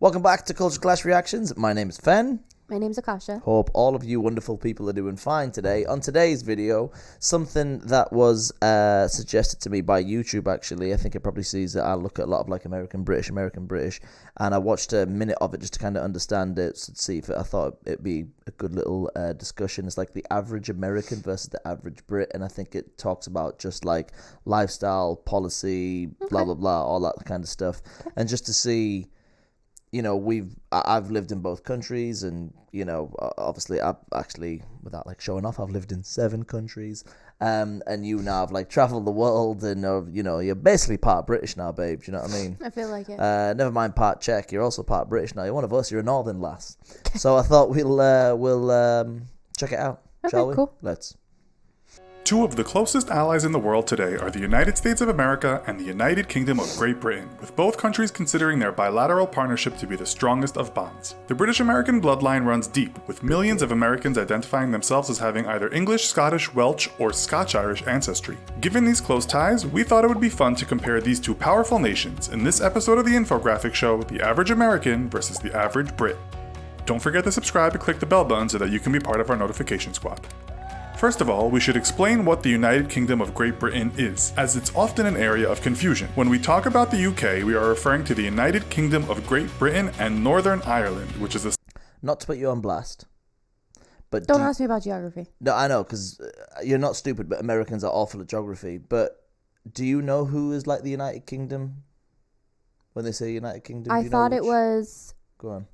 Welcome back to Culture Clash Reactions. My name is Fen. My name's Akasha. Hope all of you wonderful people are doing fine today. On today's video, something that was suggested to me by YouTube, actually. I think it probably sees that I look at a lot of like American British, and I watched a minute of it just to kind of understand it, to see if I thought it'd be a good little discussion. It's like the average American versus the average Brit, and I think it talks about just like lifestyle, policy, blah, blah, blah, all that kind of stuff. And just to see... You know, I've lived in both countries, and you know, obviously, I've actually, without like showing off, I've lived in 7 countries, and you now have like traveled the world, and you know, you're basically part British now, babe. Do you know what I mean? I feel like it. Never mind part Czech, you're also part British now. You're one of us. You're a northern lass. So I thought we'll check it out, shall we? Cool. Let's. 2 of the closest allies in the world today are the United States of America and the United Kingdom of Great Britain, with both countries considering their bilateral partnership to be the strongest of bonds. The British-American bloodline runs deep, with millions of Americans identifying themselves as having either English, Scottish, Welsh, or Scotch-Irish ancestry. Given these close ties, we thought it would be fun to compare these 2 powerful nations in this episode of the infographic show, The Average American versus the Average Brit. Don't forget to subscribe and click the bell button so that you can be part of our notification squad. First of all, we should explain what the United Kingdom of Great Britain is, as it's often an area of confusion. When we talk about the UK, we are referring to the United Kingdom of Great Britain and Northern Ireland, which is a... Not to put you on blast, but Don't ask me about geography. No, I know, because you're not stupid, but Americans are awful at geography. But do you know who is like the United Kingdom? When they say United Kingdom, I thought it was... Go on.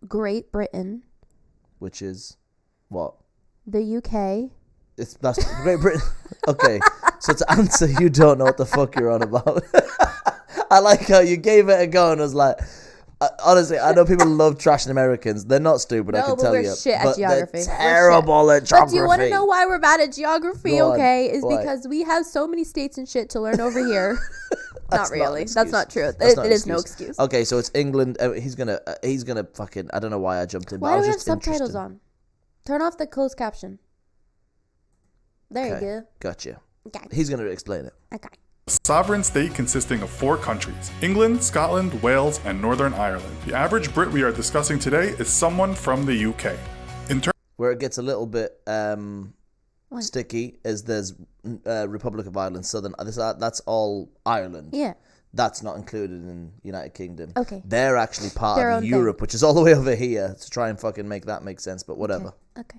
Great Britain. Which is what? The UK. That's Great Britain. Okay, so to answer, you don't know what the fuck you're on about. I like how you gave it a go and was like, honestly, I know people love trashing Americans. They're not stupid, I can tell you. We're shit at but geography. They're terrible at geography. But do you want to know why we're bad at geography? Go on. Okay, is Why? Because we have so many states and shit to learn over here. Not really. That's not true. That's not it is no excuse. Okay, so it's England. He's gonna fucking. I don't know why I jumped in. Why but do we I have was just subtitles interested. on? Turn off the closed caption. There you go. Gotcha. Okay. He's gonna explain it. Okay. sovereign state consisting of 4 countries: England, Scotland, Wales, and Northern Ireland. The average Brit we are discussing today is someone from the UK. Where it gets a little bit sticky is there's Republic of Ireland, Southern. That's all Ireland. Yeah. That's not included in United Kingdom. Okay. They're actually part Their of own Europe, which is all the way over here, to try and fucking make that make sense, but whatever. Okay.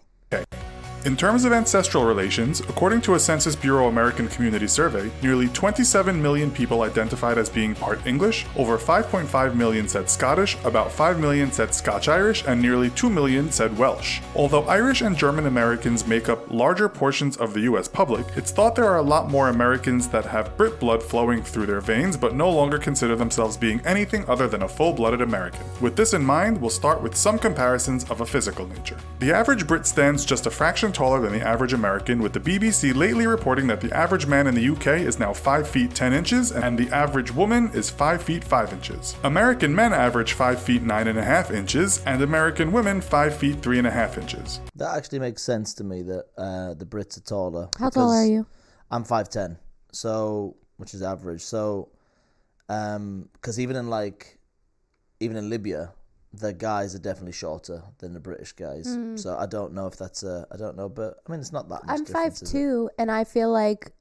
In terms of ancestral relations, according to a Census Bureau American Community Survey, nearly 27 million people identified as being part English, over 5.5 million said Scottish, about 5 million said Scotch-Irish, and nearly 2 million said Welsh. Although Irish and German Americans make up larger portions of the US public, it's thought there are a lot more Americans that have Brit blood flowing through their veins but no longer consider themselves being anything other than a full-blooded American. With this in mind, we'll start with some comparisons of a physical nature. The average Brit stands just a fraction taller than the average American, with the BBC lately reporting that the average man in the UK is now 5 feet 10 inches and the average woman is 5 feet 5 inches. American men average 5 feet 9.5 inches and American women 5 feet 3.5 inches. That actually makes sense to me that the Brits are taller. How tall are you? I'm 5'10", so which is average. So, because even in Libya, the guys are definitely shorter than the British guys. So I don't know if that's I don't know, but I mean it's not that much I'm difference, 5'2", and I feel like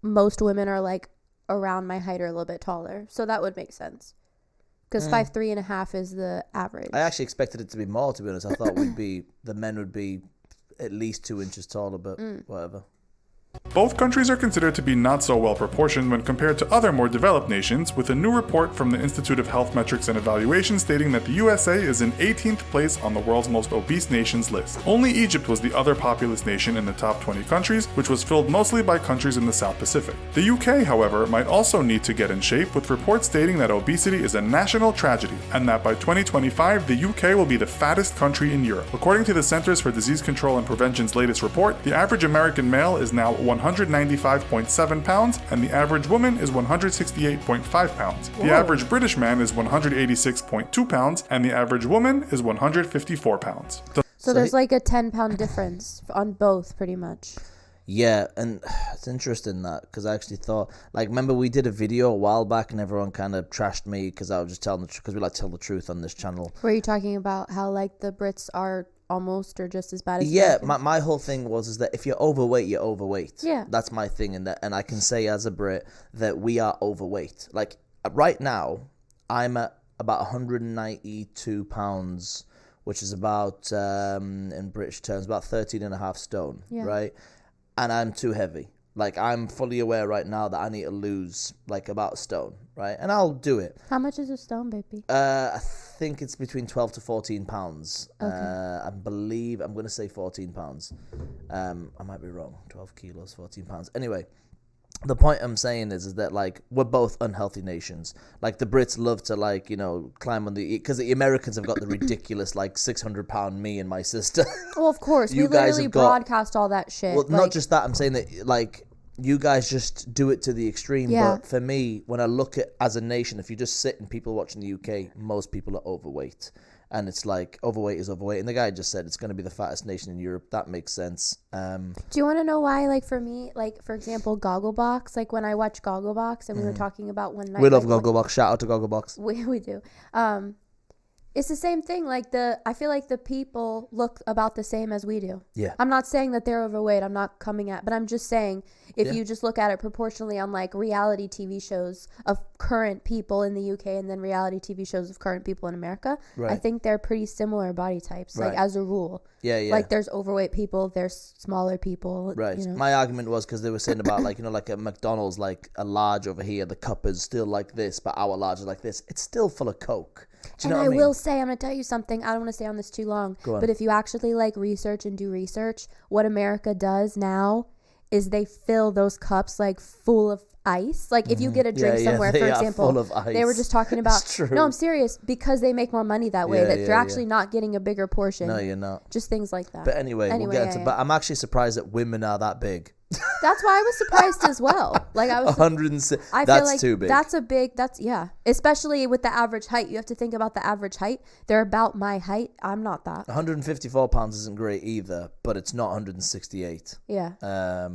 most women are like around my height or a little bit taller, so that would make sense. Because 5'3.5" is the average. I actually expected it to be more, to be honest. I thought the men would be at least 2 inches taller, but whatever. Both countries are considered to be not so well proportioned when compared to other more developed nations, with a new report from the Institute of Health Metrics and Evaluation stating that the USA is in 18th place on the world's most obese nations list. Only Egypt was the other populous nation in the top 20 countries, which was filled mostly by countries in the South Pacific. The UK, however, might also need to get in shape, with reports stating that obesity is a national tragedy, and that by 2025 the UK will be the fattest country in Europe. According to the Centers for Disease Control and Prevention's latest report, the average American male is now 195.7 pounds, and the average woman is 168.5 pounds. Whoa. The average British man is 186.2 pounds, and the average woman is 154 pounds. So there's like a 10-pound difference on both, pretty much. Yeah, and it's interesting that, because I actually thought, like, remember we did a video a while back and everyone kind of trashed me because I was just telling the truth, because we like to tell the truth on this channel. Were you talking about how, like, the Brits are almost or just as bad as Yeah, Americans? my whole thing is that if you're overweight, you're overweight. Yeah. That's my thing, and I can say as a Brit that we are overweight. Like, right now, I'm at about 192 pounds, which is about, in British terms, about 13.5 stone, right? And I'm too heavy. Like, I'm fully aware right now that I need to lose, like, about a stone, right? And I'll do it. How much is a stone, baby? I think it's between 12 to 14 pounds. Okay. I believe, I'm going to say 14 pounds. I might be wrong. 12 kilos, 14 pounds. Anyway, the point I'm saying is that, like, we're both unhealthy nations. Like, the Brits love to, like, you know, climb on the... Because the Americans have got the ridiculous, like, 600-pound me and my sister. Well, of course. You We guys literally have got- broadcast all that shit. Well, like, not just that. I'm saying that, like, you guys just do it to the extreme. Yeah. But for me, when I look at as a nation, if you just sit and people watching the UK, most people are overweight. And it's like, overweight is overweight. And the guy just said it's going to be the fattest nation in Europe. That makes sense. Do you want to know why, like, for me, like, for example, Gogglebox, like, when I watch Gogglebox and we were talking about one night. We love like, Gogglebox. Shout out to Gogglebox. We do. It's the same thing. Like, I feel like the people look about the same as we do. Yeah. I'm not saying that they're overweight. I'm not coming at, but I'm just saying if you just look at it proportionally on, like, reality TV shows of current people in the UK and then reality TV shows of current people in America, Right. I think they're pretty similar body types, like, Right. as a rule. Yeah, yeah. Like, there's overweight people, there's smaller people. Right. You know? My argument was because they were saying about, like, you know, like at McDonald's, like a large over here, the cup is still like this, but our large is like this. It's still full of Coke. Do you know And what I I mean? will say, I'm going to tell you something. I don't want to stay on this too long. Go on. But if you actually, like, research and do research, what America does now is they fill those cups, like, full of ice. Like, if you get a drink Yeah, somewhere, they for are example, full of ice. they were just talking about... It's true. No, I'm serious. Because they make more money that way. Yeah, That yeah, they're yeah. actually not getting a bigger portion. No, you're not. Just things like that. But anyway, we'll get into. yeah. But I'm actually surprised that women are that big. That's why I was surprised as well. Like, I was... 106. I That's feel like too big. that's a big, yeah. Especially with the average height. You have to think about the average height. They're about my height. I'm not that. 154 pounds isn't great either, but it's not 168. Yeah.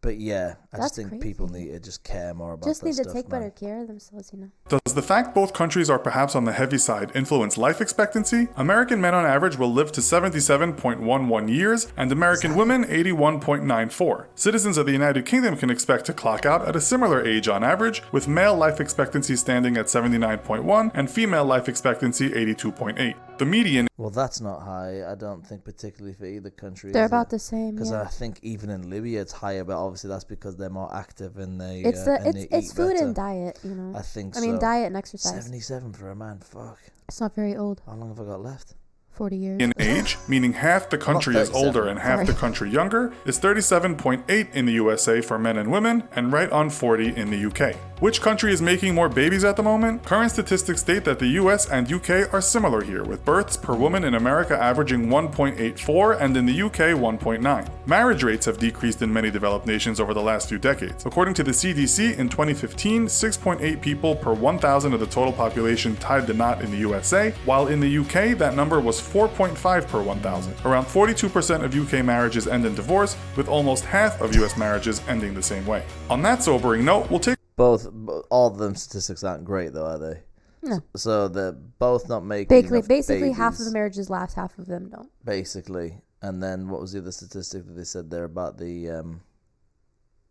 But yeah, I That's just think crazy. people need to just care more about Just that need to stuff, take man. better care of themselves, you know. Does the fact both countries are perhaps on the heavy side influence life expectancy? American men on average will live to 77.11 years, and American women 81.94. Citizens of the United Kingdom can expect to clock out at a similar age on average, with male life expectancy standing at 79.1 and female life expectancy 82.8. The median Well, that's not high. I don't think particularly for either country. They're about the same. Because Yeah. I think even in Libya it's higher, but obviously that's because they're more active and they. It's and they it's eat food better. and diet, you know. I think I mean, so. diet and exercise. 77 for a man. Fuck. It's not very old. How long have I got left? 40 years. in age, meaning half the country is 37. older and half Sorry. the country younger, is 37.8 in the USA for men and women, and right on 40 in the UK. Which country is making more babies at the moment? Current statistics state that the US and UK are similar here, with births per woman in America averaging 1.84 and in the UK 1.9. Marriage rates have decreased in many developed nations over the last few decades. According to the CDC, in 2015, 6.8 people per 1,000 of the total population tied the knot in the USA, while in the UK that number was 4.5 per 1,000. Around 42% of UK marriages end in divorce, with almost half of US marriages ending the same way. On that sobering note, we'll take All of them statistics aren't great though, are they? No. So they're both not making Basically, enough half of babies, the marriages last, half of them don't. basically. And then what was the other statistic that they said there about the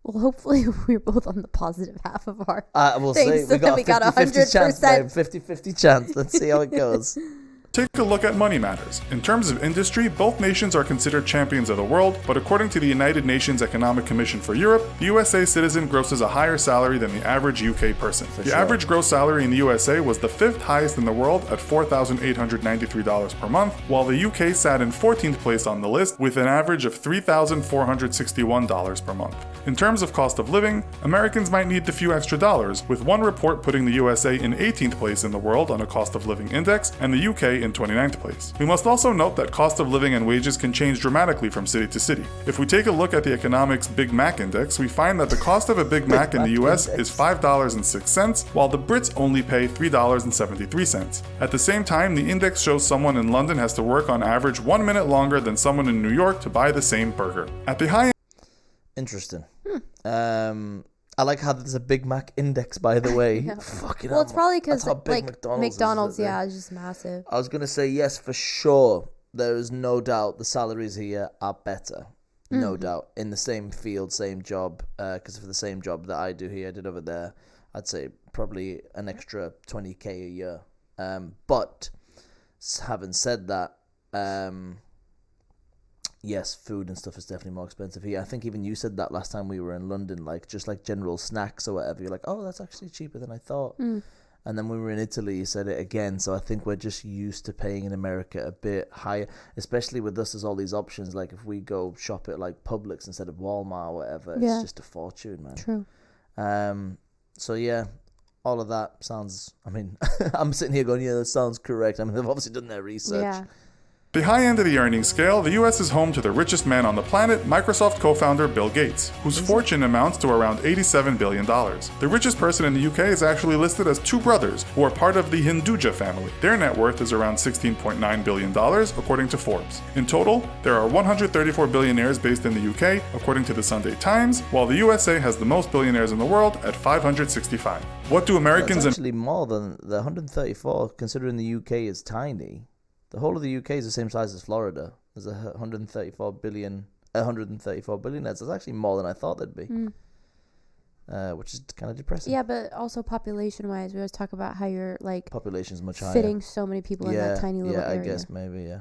Well, hopefully we're both on the positive half of our we'll things, see. so We got that we got a 50-50 chance, 100%. babe. 50-50 chance. Let's see how it goes. Take a look at money matters. In terms of industry, both nations are considered champions of the world, but according to the United Nations Economic Commission for Europe, the USA citizen grosses a higher salary than the average UK person. The sure. average gross salary in the USA was the 5th highest in the world at $4,893 per month, while the UK sat in 14th place on the list with an average of $3,461 per month. In terms of cost of living, Americans might need the few extra dollars, with one report putting the USA in 18th place in the world on a cost of living index, and the UK in 29th place. We must also note that cost of living and wages can change dramatically from city to city. If we take a look at the economics Big Mac Index, we find that the cost of a Big Mac in the US is $5.06, while the Brits only pay $3.73. At the same time, the index shows someone in London has to work on average 1 minute longer than someone in New York to buy the same burger. At the high Interesting. I like how there's a Big Mac index, by the way. Yeah. Fucking Well, it's probably because like McDonald's, is just massive. I was gonna say yes for sure. There is no doubt the salaries here are better. No doubt. In the same field, same job. Because for the same job that I do here, I did over there, I'd say probably an extra 20k a year. But having said that, yes, food and stuff is definitely more expensive here. I think even you said that last time we were in London, like just like general snacks or whatever. You're like, oh, that's actually cheaper than I thought. And then when we were in Italy, you said it again. So I think we're just used to paying in America a bit higher, especially with us. There's all these options. Like if we go shop at like Publix instead of Walmart or whatever, it's just a fortune, man. True. So yeah, all of that sounds. I mean, I'm sitting here going, yeah, that sounds correct. I mean, they've obviously done their research. Yeah. The high end of the earnings scale, the US is home to the richest man on the planet, Microsoft co-founder Bill Gates, whose fortune amounts to around $87 billion. The richest person in the UK is actually listed as two brothers, who are part of the Hinduja family. Their net worth is around $16.9 billion, according to Forbes. In total, there are 134 billionaires based in the UK, according to the Sunday Times, while the USA has the most billionaires in the world at 565. What do Americans... That's actually more than the 134, considering the UK is tiny. The whole of the UK is the same size as Florida. There's 134 billionaires. That's actually more than I thought there'd be, which is kind of depressing. Yeah, but also population-wise, we always talk about how you're like population's much higher, fitting so many people in that tiny little area. I guess maybe, yeah.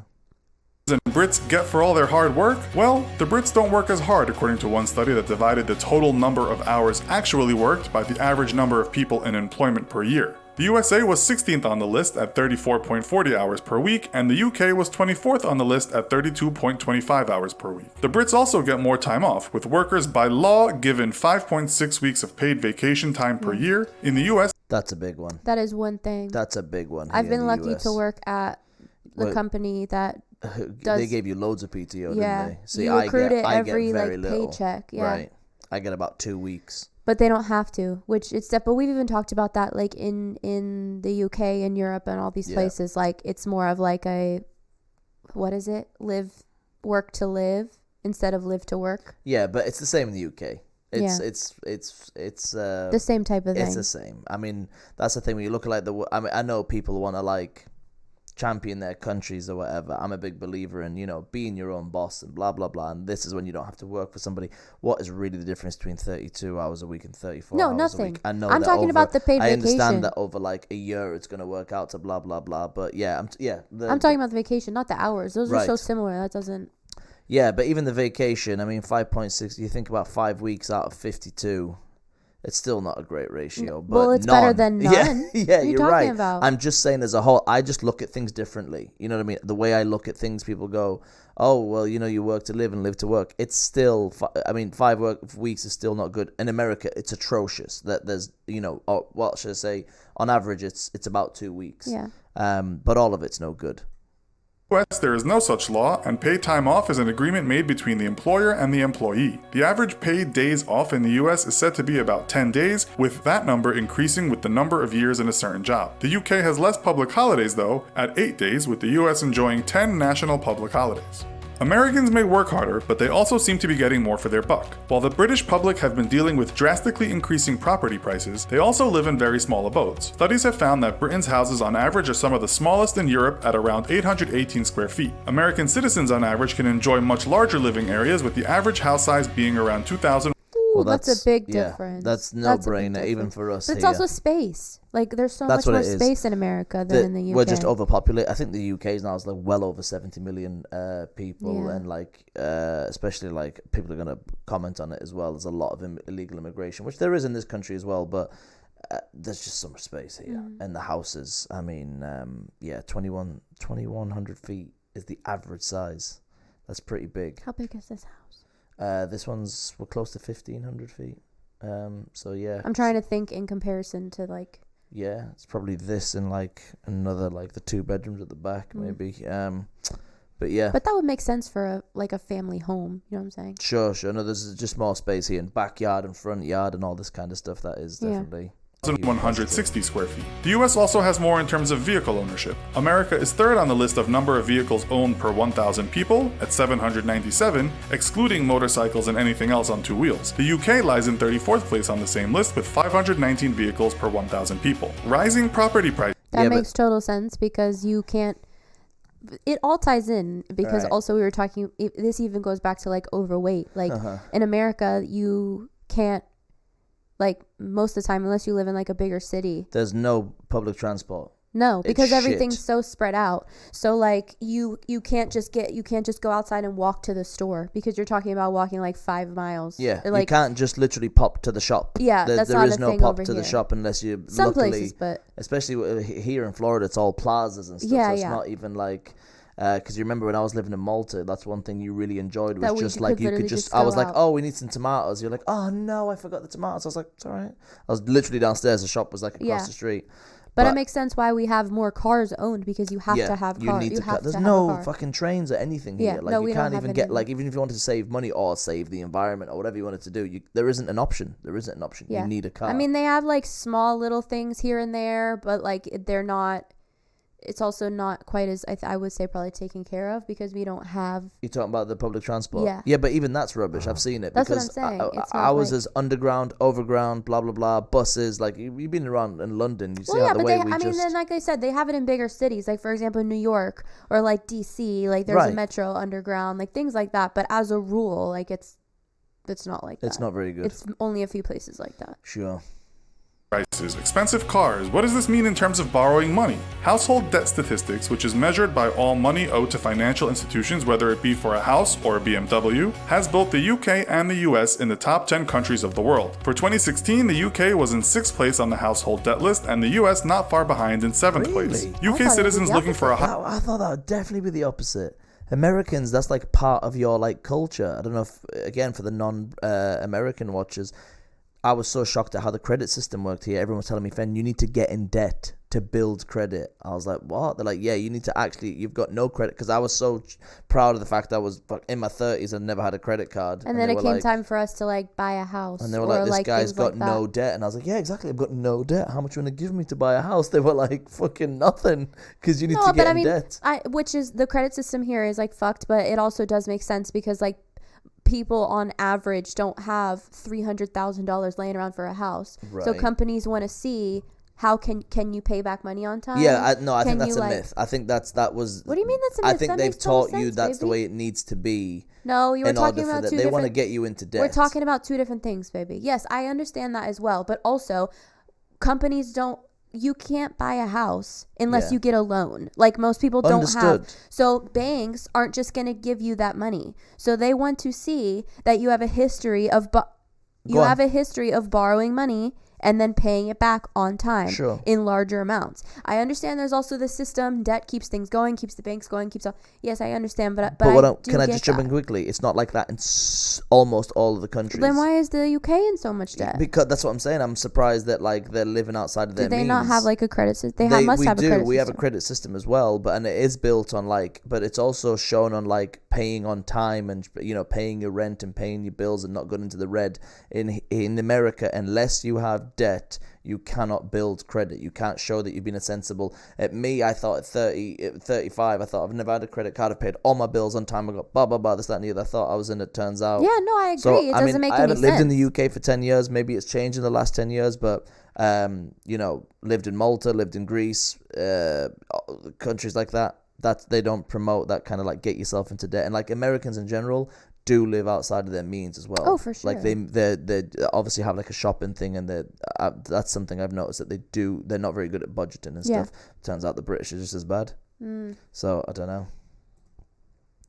And Brits get for all their hard work? Well, the Brits don't work as hard, according to one study that divided the total number of hours actually worked by the average number of people in employment per year. The USA was 16th on the list at 34.40 hours per week, and the UK was 24th on the list at 32.25 hours per week. The Brits also get more time off, with workers by law given 5.6 weeks of paid vacation time per year. In the US, that's a big one. That is one thing. That's a big one. I've been lucky US. to work at the company that does... They gave you loads of PTO, didn't they? See, you accrued it every like paycheck. Yeah. Right. I get about 2 weeks. But they don't have to, which it's but we've even talked about that like in the UK and Europe and all these places. Like it's more of like a, what is it? Work to live instead of live to work. Yeah, but it's the same in the UK. It's the same type of thing. It's the same. I mean, that's the thing when you look at like I mean, I know people want to like champion their countries or whatever. I'm a big believer in, being your own boss and blah, blah, blah. And this is when you don't have to work for somebody. What is really the difference between 32 hours a week and 34 hours nothing. a week? I know I'm talking about the paid vacation. I understand that over like a year it's going to work out to blah, blah, blah. But yeah, I'm talking about the vacation, not the hours. Those are so similar. That doesn't... Yeah, but even the vacation, I mean, 5.6, you think about 5 weeks out of 52... It's still not a great ratio, but it's better than none. Yeah, what are you you're talking right. About? I'm just saying as a whole, I just look at things differently. You know what I mean? The way I look at things, people go, oh, well, you work to live and live to work. It's still, 5 work weeks is still not good. In America, it's atrocious. That there's, what should I say? On average, it's about 2 weeks. Yeah. But all of it's no good. US, there is no such law, and paid time off is an agreement made between the employer and the employee. The average paid days off in the US is said to be about 10 days, with that number increasing with the number of years in a certain job. The UK has less public holidays though, at 8 days, with the US enjoying 10 national public holidays. Americans may work harder, but they also seem to be getting more for their buck. While the British public have been dealing with drastically increasing property prices, they also live in very small abodes. Studies have found that Britain's houses on average are some of the smallest in Europe at around 818 square feet. American citizens on average can enjoy much larger living areas, with the average house size being around 2,000. Well, that's a big difference. That's no-brainer, even for us. But it's also space. Like, there's so much more space in America than in the UK. We're just overpopulated. I think the UK is now like well over 70 million people, and like especially like people are going to comment on it as well. There's a lot of illegal immigration, which there is in this country as well, but there's just so much space here, and the houses. I mean, 2,100 feet is the average size. That's pretty big. How big is this house? This we're close to 1,500 feet. So yeah. I'm trying to think in comparison to like. Yeah, it's probably this and like another like the 2 bedrooms at the back maybe. But yeah. But that would make sense for a family home. You know what I'm saying? Sure. No, there's just more space here, and backyard and front yard and all this kind of stuff. That is definitely 1,160 square feet. The US also has more in terms of vehicle ownership. America is third on the list of number of vehicles owned per 1,000 people at 797, excluding motorcycles and anything else on two wheels. The UK lies in 34th place on the same list with 519 vehicles per 1,000 people. Rising property prices. That makes total sense because you can't. It all ties in because also we were talking. This even goes back to like overweight. Like in America, you can't. Like most of the time, unless you live in like a bigger city, there's no public transport. No, because it's everything's shit. so spread out. So like you can't just go outside and walk to the store because you're talking about walking like 5 miles. Yeah, like, you can't just literally pop to the shop. Yeah, there not is a no thing pop over to the here. shop unless you Some luckily, places, but especially here in Florida, it's all plazas and stuff. Yeah, so it's yeah. not even like. Because you remember when I was living in Malta, that's one thing you really enjoyed was That just you like could you could literally just. just I was go like, out. oh, we need some tomatoes. You're like, oh no, I forgot the tomatoes. I was like, it's all right. I was literally downstairs. The shop was like across the street. But it makes sense why we have more cars owned because you have to have cars. You have to there's have no a car. fucking trains or anything Yeah, here. Like no, you we don't can't have even get anything. like even if you wanted to save money or save the environment or whatever you wanted to do, there isn't an option. There isn't an option. Yeah. You need a car. I mean, they have like small little things here and there, but like they're not. It's also not quite as I would say probably taken care of because we don't have. You're talking about the public transport. Yeah. Yeah, but even that's rubbish. I've seen it. That's what because I'm saying. It's not ours like- is underground, overground, blah blah blah, buses. Like you've been around in London, you see Well, how yeah, the but way they. we I mean, just. then like I said, they have it in bigger cities. Like for example, New York or like DC. Like there's a Right. metro underground, like things like that. But as a rule, like it's not like that. It's not very good. It's only a few places like that. Sure. Prices, expensive cars. What does this mean in terms of borrowing money? Household debt statistics, which is measured by all money owed to financial institutions, whether it be for a house or a BMW, has both the UK and the US in the top 10 countries of the world. For 2016, the UK was in 6th place on the household debt list, and the US not far behind in 7th place. Really? I thought it UK was citizens the looking for a I thought that would definitely be the opposite. Americans, that's like part of your like culture. I don't know if again for the non-American watchers. I was so shocked at how the credit system worked here. Everyone was telling me, Fen, you need to get in debt to build credit. I was like, what? They're like, yeah, you need to actually, you've got no credit. Because I was so proud of the fact that I was in my 30s and never had a credit card. And then it came time for us to like buy a house. And they were like, this guy's got no debt. And I was like, yeah, exactly. I've got no debt. How much you want to give me to buy a house? They were like, fucking nothing. Because you need to get in debt. Which is, the credit system here is like fucked, but it also does make sense because like, people on average don't have $300,000 laying around for a house. Right. So companies want to see how can you pay back money on time? Yeah, I think that's you, a myth. I think that was. What do you mean that's a myth? I think That they've makes total taught you sense, that's the baby. way it needs to be. No, you were talking about two They different. want to get you into debt. We're talking about two different things, baby. Yes, I understand that as well, but also companies don't. You can't buy a house unless you get a loan. Like most people don't have. So banks aren't just going to give you that money. So they want to see that you have a history of borrowing money and then paying it back on time in larger amounts. I understand there's also the system. Debt keeps things going, keeps the banks going, keeps all. Yes, I understand, but can I just jump in quickly? It's not like that in almost all of the countries. Then why is the UK in so much debt? Because that's what I'm saying. I'm surprised that like they're living outside of their means. Do they not have like a credit system? They must have a credit system. We have a credit system as well, and it is built on but it's also shown on like paying on time and paying your rent and paying your bills and not going into the red. In America, unless you have debt, you cannot build credit. You can't show that you've been a sensible. At me, I thought at 35, I thought I've never had a credit card. I've paid all my bills on time. I got blah, blah, blah, this, that, and the other. I thought I was in it. Turns out. Yeah, no, I agree. So, it doesn't make any sense. I haven't lived in the UK for 10 years. Maybe it's changed in the last 10 years, but, lived in Malta, lived in Greece, countries like that. They don't promote that kind of like get yourself into debt. And like Americans in general do live outside of their means as well. Oh, for sure. Like they obviously have like a shopping thing, and that's something I've noticed that they do. They're not very good at budgeting and stuff. Turns out the British are just as bad. So I don't know.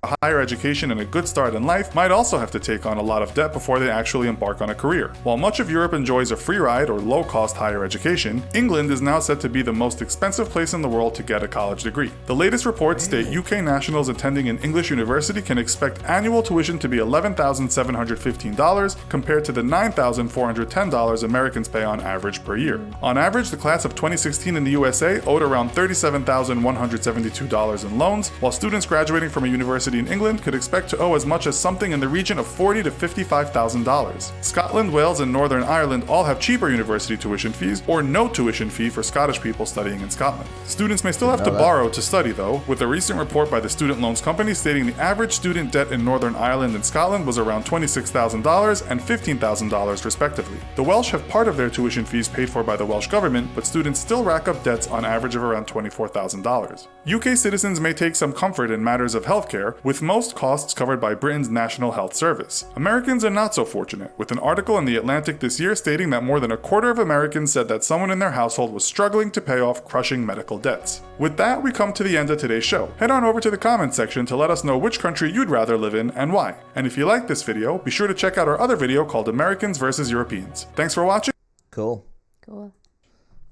A higher education and a good start in life might also have to take on a lot of debt before they actually embark on a career. While much of Europe enjoys a free ride or low-cost higher education, England is now said to be the most expensive place in the world to get a college degree. The latest reports state UK nationals attending an English university can expect annual tuition to be $11,715 compared to the $9,410 Americans pay on average per year. On average, the class of 2016 in the USA owed around $37,172 in loans, while students graduating from a university university in England could expect to owe as much as something in the region of $40,000 to $55,000. Scotland, Wales, and Northern Ireland all have cheaper university tuition fees, or no tuition fee for Scottish people studying in Scotland. Students may still have to borrow to study though, with a recent report by the Student Loans Company stating the average student debt in Northern Ireland and Scotland was around $26,000 and $15,000 respectively. The Welsh have part of their tuition fees paid for by the Welsh government, but students still rack up debts on average of around $24,000. UK citizens may take some comfort in matters of healthcare, with most costs covered by Britain's National Health Service. Americans are not so fortunate, with an article in The Atlantic this year stating that more than a quarter of Americans said that someone in their household was struggling to pay off crushing medical debts. With that, we come to the end of today's show. Head on over to the comments section to let us know which country you'd rather live in and why. And if you like this video, be sure to check out our other video called Americans versus Europeans. Thanks for watching. Cool. All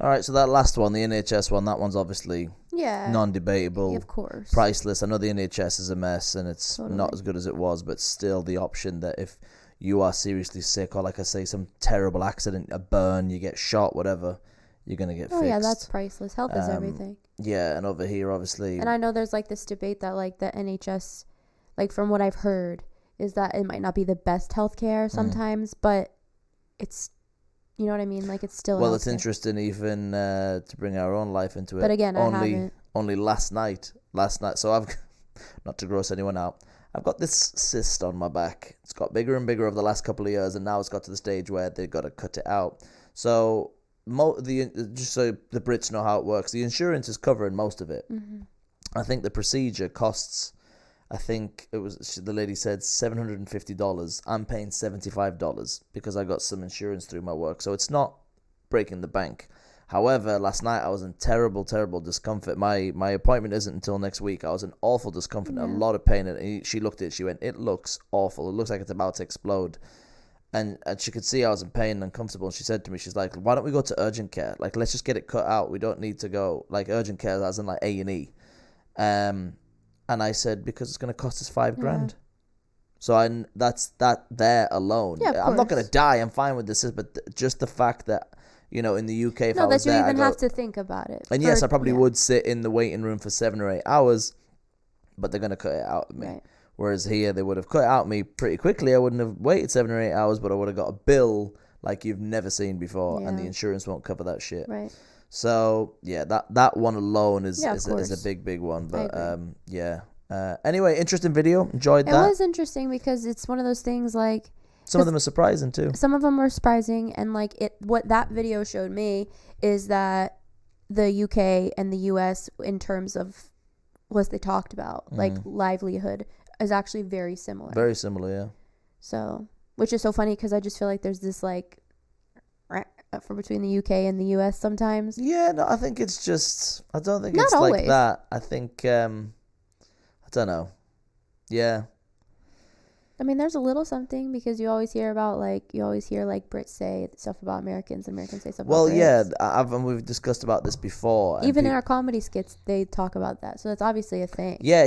right, so that last one, the NHS one, that one's obviously non-debatable. Of course. Priceless. I know the NHS is a mess and it's not as good as it was, but still the option that if you are seriously sick or, like I say, some terrible accident, a burn, you get shot, whatever, you're going to get fixed. Oh, yeah, that's priceless. Health is everything. Yeah, and over here, obviously... And I know there's, like, this debate that, like, the NHS, like, from what I've heard, is that it might not be the best healthcare sometimes, but it's... You know what I mean? Like, it's still... Well, it's interesting even to bring our own life into it. But again, I haven't. Only last night, so I've... Not to gross anyone out, I've got this cyst on my back. It's got bigger and bigger over the last couple of years, and now it's got to the stage where they've got to cut it out. So, just so the Brits know how it works, the insurance is covering most of it. Mm-hmm. I think the procedure costs... I think it was, the lady said $750. I'm paying $75 because I got some insurance through my work. So it's not breaking the bank. However, last night I was in terrible, terrible discomfort. My appointment isn't until next week. I was in awful discomfort, a lot of pain. And she looked at it, she went, it looks awful. It looks like it's about to explode. And she could see I was in pain and uncomfortable. And she said to me, she's like, why don't we go to urgent care? Like, let's just get it cut out. We don't need to go, like, urgent care as in, like, A&E. And I said, because it's going to cost us $5,000. So that's that there alone. Yeah, I'm not going to die. I'm fine with this. But just the fact that, you know, in the UK, if I was there, you have to think about it. And yes, I probably would sit in the waiting room for 7 or 8 hours, but they're going to cut it out of me. Right. Whereas here, they would have cut it out of me pretty quickly. I wouldn't have waited 7 or 8 hours, but I would have got a bill like you've never seen before, and the insurance won't cover that shit. Right. So, yeah, that one alone is a big one. But, anyway, interesting video. Enjoyed that. It was interesting because it's one of those things, like... Some of them are surprising, too. Some of them were surprising, and, like, what that video showed me is that the UK and the US, in terms of what they talked about, like, livelihood, is actually very similar. Very similar, yeah. So, which is so funny because I just feel like there's this, like... for between the UK and the US sometimes. Yeah, no, I think it's just... I don't think it's like that. I think... I don't know. Yeah. I mean, there's a little something because you always hear about, like... You always hear, like, Brits say stuff about Americans and Americans say stuff about Brits. Well, yeah. We've discussed about this before. Even in our comedy skits, they talk about that. So that's obviously a thing. Yeah.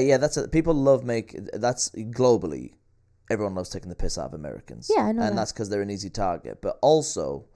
People love That's globally. Everyone loves taking the piss out of Americans. Yeah, I know And that's because they're an easy target. But also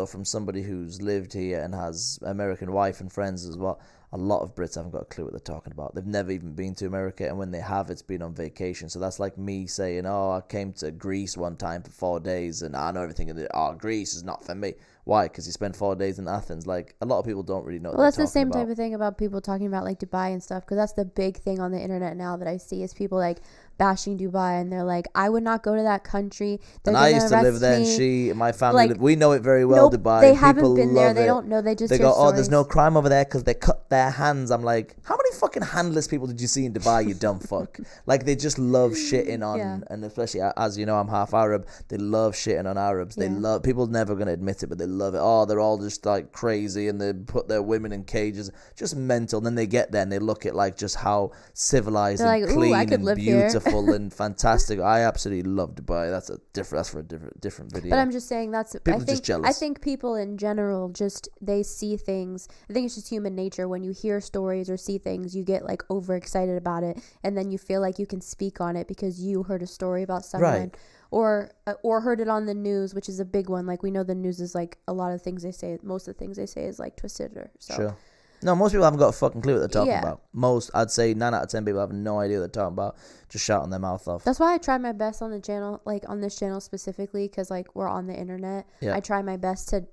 from somebody who's lived here and has American wife and friends as well, a lot of Brits haven't got a clue what they're talking about. They've never even been to America, and when they have, it's been on vacation. So that's like me saying, I came to Greece one time for 4 days, and I know everything. Greece is not for me. Why? Because you spent 4 days in Athens. Like, a lot of people don't really know. Well, that's the same type of thing about people talking about, like, Dubai and stuff, because that's the big thing on the internet now that I see is people, like, bashing Dubai, and they're like, I would not go to that country. And I used to live there, and my family, we know it very well, Dubai. They haven't been there. They don't know. They just go, there's no crime over there because they cut their hands. I'm like, how many fucking handless people did you see in Dubai, you dumb fuck? Like, they just love shitting on, and especially, as you know, I'm half Arab, they love shitting on Arabs. They love, people never going to admit it, but they love it. They're all just, like, crazy, and they put their women in cages. Just mental. And then they get there, and they look at, like, just how civilized and clean and beautiful and fantastic. I absolutely love Dubai. That's for a different video. But I'm just saying people just jealous. I think people in general just they see things. I think it's just human nature. When you hear stories or see things, you get like overexcited about it, and then you feel like you can speak on it because you heard a story about someone. Right. Or heard it on the news, which is a big one. Like, we know the news is like a lot of things they say. Most of the things they say is like twisted or so. Sure. No, most people haven't got a fucking clue what they're talking Yeah. about. I'd say 9 out of 10 people have no idea what they're talking about. Just shouting their mouth off. That's why I try my best on the channel, like on this channel specifically, because like we're on the internet. Yeah. I try my best to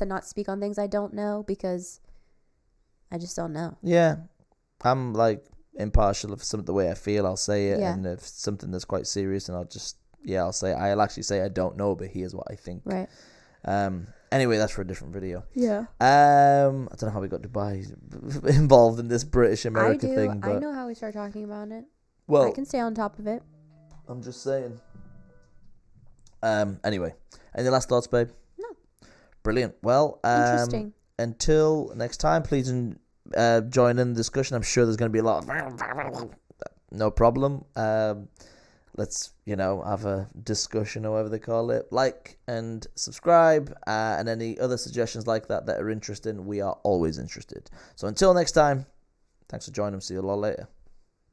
not speak on things I don't know because I just don't know. Yeah. I'm like impartial of the way I feel. I'll say it. Yeah. And if something that's quite serious, and I'll actually say I don't know, but here's what I think. Right. Anyway, that's for a different video. Yeah. I don't know how we got Dubai involved in this British America I thing, but I know how we start talking about it. well, I can stay on top of it. I'm just saying. Anyway, any last thoughts, babe? No. Brilliant. Well, Interesting. until next time, please join in the discussion. I'm sure there's going to be a lot of no problem. Let's have a discussion or whatever they call it. Like and subscribe, and any other suggestions like that are interesting. We are always interested. So until next time, thanks for joining us. See you a lot later.